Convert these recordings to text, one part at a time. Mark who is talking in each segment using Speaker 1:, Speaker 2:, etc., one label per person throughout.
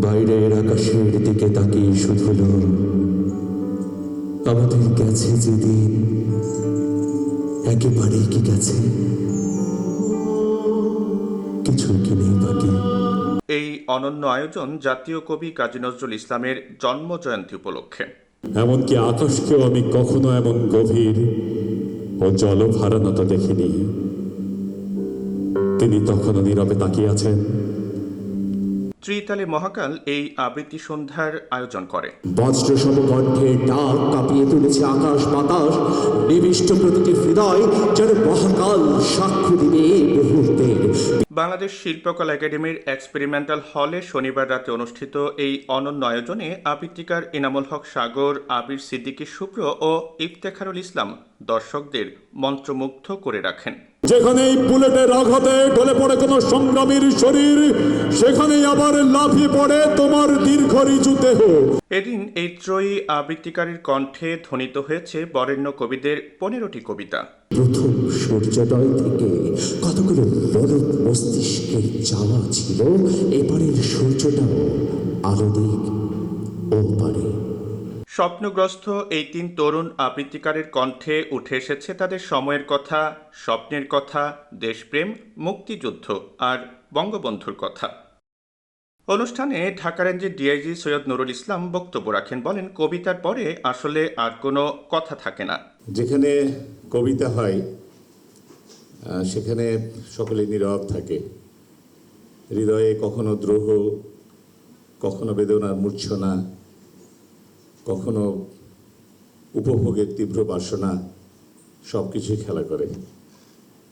Speaker 1: বাইরের আকাশের দিকে তাকিয়ে শুধুল আমাদের গেছে যেদিন একেবারেই কি গেছে, কিছুই কি নেই বাকি।
Speaker 2: এই অনন্য আয়োজন জাতীয় কবি কাজী নজরুল ইসলামের জন্মজয়ন্তী উপলক্ষে।
Speaker 1: এমনকি আকাশকেও আমি কখনো এমন গভীর ও জলভারানতা দেখিনি। তিনি তখনও নীরবে তাকিয়ে আছেন।
Speaker 2: ত্রিতালে মহাকাল এই আবৃত্তি সন্ধ্যার আয়োজন করে।
Speaker 1: বজ্রসম কণ্ঠের ডাক কাঁপিয়ে তুলেছে আকাশ বাতাস, নিবিষ্ট প্রতিটি হৃদয় যেন মহাকাল সাক্ষ্য দিবে মুহূর্তের।
Speaker 2: বাংলাদেশ শিল্পকলা একাডেমির এক্সপেরিমেন্টাল হলে শনিবার রাতে অনুষ্ঠিত এই অনন্য আয়োজনে আবৃত্তিকার ইনামুল হক সাগর, আবির সিদ্দিকী শুভ্র ও ইফতেখারুল ইসলাম দর্শকদের মন্ত্রমুগ্ধ করে রাখেন।
Speaker 1: যেখানেই বুলেটের আঘাতে ঢলে পড়ে কোনো সংগ্রামীর শরীর, সেখানেই আবার লাফিয়ে পড়ে তোমার দীর্ঘ ঋজু দেহ।
Speaker 2: এদিন এই ত্রয়ী আবৃত্তিকারীর কণ্ঠে ধ্বনিত হয়েছে বরেণ্য কবিদের 15টি কবিতা।
Speaker 1: প্রথম সূর্যোদয় থেকে কতগুলো বলদ মস্তিষ্কের চাওয়া ছিল এপারের সূর্যটাও আলো দিক ও পারে।
Speaker 2: স্বপ্নগ্রস্ত এই 3 তরুণ আবৃত্তিকারের কণ্ঠে উঠে এসেছে তাদের সময়ের কথা, স্বপ্নের কথা, দেশপ্রেম, মুক্তিযুদ্ধ আর বঙ্গবন্ধুর কথা। অনুষ্ঠানে ঢাকা রেঞ্জের ডিআইজি সৈয়দ নুরুল ইসলাম বক্তব্য রাখেন। বলেন, কবিতার পরে আসলে আর কোনো কথা থাকে না।
Speaker 3: যেখানে কবিতা হয় সেখানে সকলে নীরব থাকে। হৃদয়ে কখনো দ্রোহ, কখনো বেদনার মূর্ছনা, কখনো উপভোগের তীব্র বাসনা, সব কিছুই খেলা করে।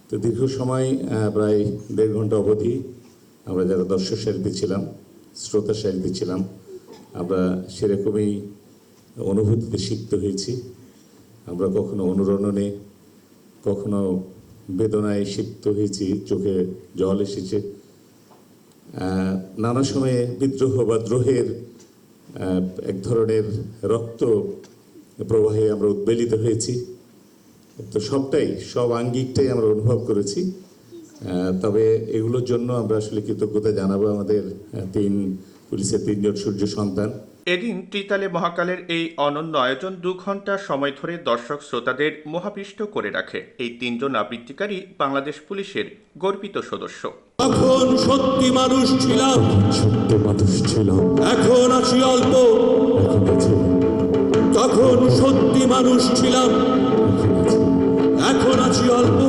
Speaker 3: তো দীর্ঘ সময় প্রায় 1.5 ঘন্টা অবধি আমরা যারা দর্শক সারিতে ছিলাম, শ্রোতা সারিতে ছিলাম, আমরা সেরকমই অনুভূতিতে সিক্ত হয়েছি। আমরা কখনো অনুরণনে, কখনো বেদনায় সিক্ত হয়েছি, চোখে জল এসেছে। নানা সময়ে বিদ্রোহ বা দ্রোহের এক ধরনের রক্ত প্রবাহে আমরা উদ্বেলিত হয়েছি। তো সব আঙ্গিকটাই আমরা অনুভব করেছি। তবে এগুলোর জন্য আমরা আসলে কৃতজ্ঞতা জানাবো আমাদের পুলিশের 3 জন সূর্য সন্তান।
Speaker 2: এদিন ত্রিতালে মহাকালের এই অনন্য আয়োজন 2 ঘন্টা সময় ধরে দর্শক শ্রোতাদের মোহাবিষ্ট করে রাখে। এই 3 জন আবৃত্তিকারী বাংলাদেশ পুলিশের গর্বিত সদস্য।
Speaker 4: তখন সত্যি মানুষ ছিলাম, এখন আছি অল্প। তখন সত্যি মানুষ ছিলাম, এখন আছি অল্প।